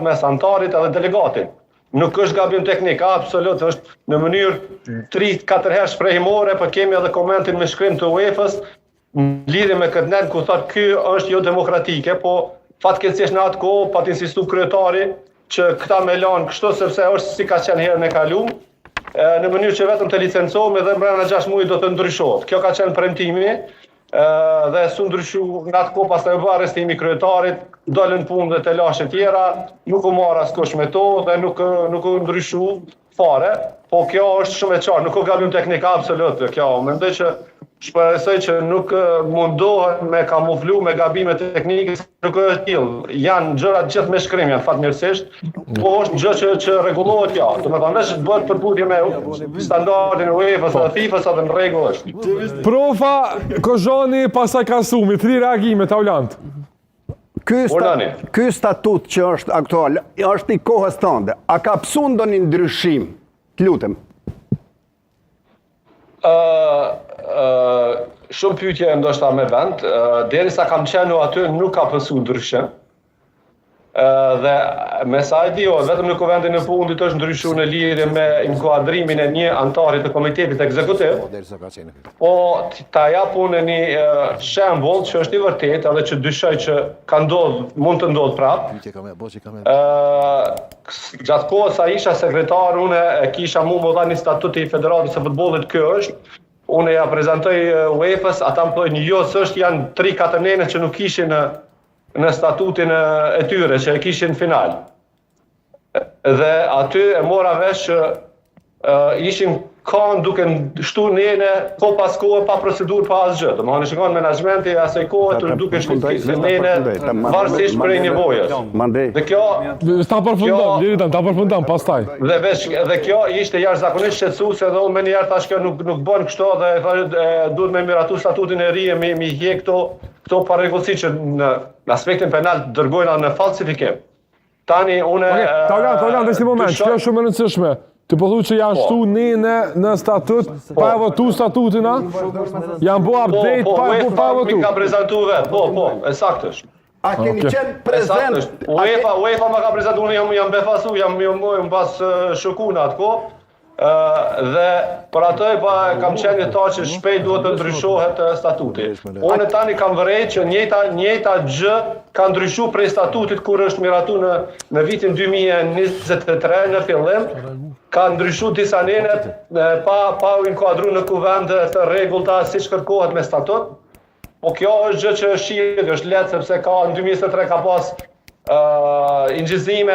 mes antarit edhe delegatit. Nuk është gabim teknik, absolut, është në mënyrë 3-4 herë shprehimore, por kemi edhe komentin me shkrim të UEFA-s në lidhje me këtë net ku thotë ky është jo demokratike, po fatkeqësisht në atë kohë pat insistu kryetari që këta me lanë kështu sepse është si ka qenë herën e kaluar, në mënyrë që vetëm të licencohemi dhe brenda 6 muaj do të ndryshohet. Kjo ka qenë premtimi dhe su ndryshu nga atë kohë pastaj u bë arrestimi i kryetarit, dolën punë dhe të lashë tjera, nuk u marr askush me to dhe nuk u ndryshu fare, po kjo është shumë e qartë, nuk ka gabim teknik absolut kjo. Mendoj që shpresoj që nuk mundohen me kamuflu me gabime teknike, nuk është tillë. Janë gjëra gjithë me shkrim janë fatmirësisht, po është gjë që rregullohet ja. Domethënë veç të bëhet përputhje me standardin e UEFA-s dhe FIFA-s atë në rregull është. Profa Kozhani pasaj Kasumi, 3 reagime Taulant. Ky statut që është aktual, është i kohës tënde. A ka psu ndonjë ndryshim? Të lutem. Shumë pyetje ndoshta me vend, derisa kam qenë aty nuk ka pësu ndryshim. Dhe me sa e di, vetëm në kuvendin e fundit është ndryshuar në lidhje me inkuadrimin e një antari të komitetit ekzekutiv. Po ta jap unë një shembull që është i vërtetë edhe që dyshoj që ka ndodhur, mund të ndodhë prapë. Gjatë kohës sa isha sekretar, unë e kisha mua dhënë statuti i Federatës së Futbollit, ky është. Unë ja prezantoj UEFA-s, ata më thonë jo, s'është, janë 3-4 nene që nuk ishin në statutin e tyre, që e kishin final. Dhe aty e mora vesh që ishin kanë duke shtu nene ko pas kohë pa procedurë pa asgjë. Domethënë shikon menaxhmenti asaj kohe të duke shtu nene varësisht prej nevojës. Dhe kjo ta përfundon pastaj. Dhe kjo ishte jashtëzakonisht shqetësuese dhe unë më njëherë tash kjo nuk bën kështu dhe duhet me miratu statutin e ri e mi hiq këto parregullsi që në aspektin penal dërgojnë në falsifikim. Tani unë Taulant, është një moment, kjo është shumë e rëndësishme. Të po thu që janë shtu nene në statut, pa e votu statutina, janë bo update, pa e votu. Mi ka prezentu vetë, po, e saktësh. A keni qenë prezent? UEFA ma ka prezentu, unë jam befasu, jam pas shoku në atë kohë, dhe për atë kam qenë ta që shpejt duhet të ndryshohet statuti. Unë tani kam vërej që njëjta gjë ka ndryshu prej statutit kur është miratu në vitin 2023 në fillim, ka ndryshu disa nenet pa u inkuadru në kuvend të rregullta siç kërkohet me statut. Po kjo është gjë që shihet, është lehtë sepse ka në 2023 ka pas injizime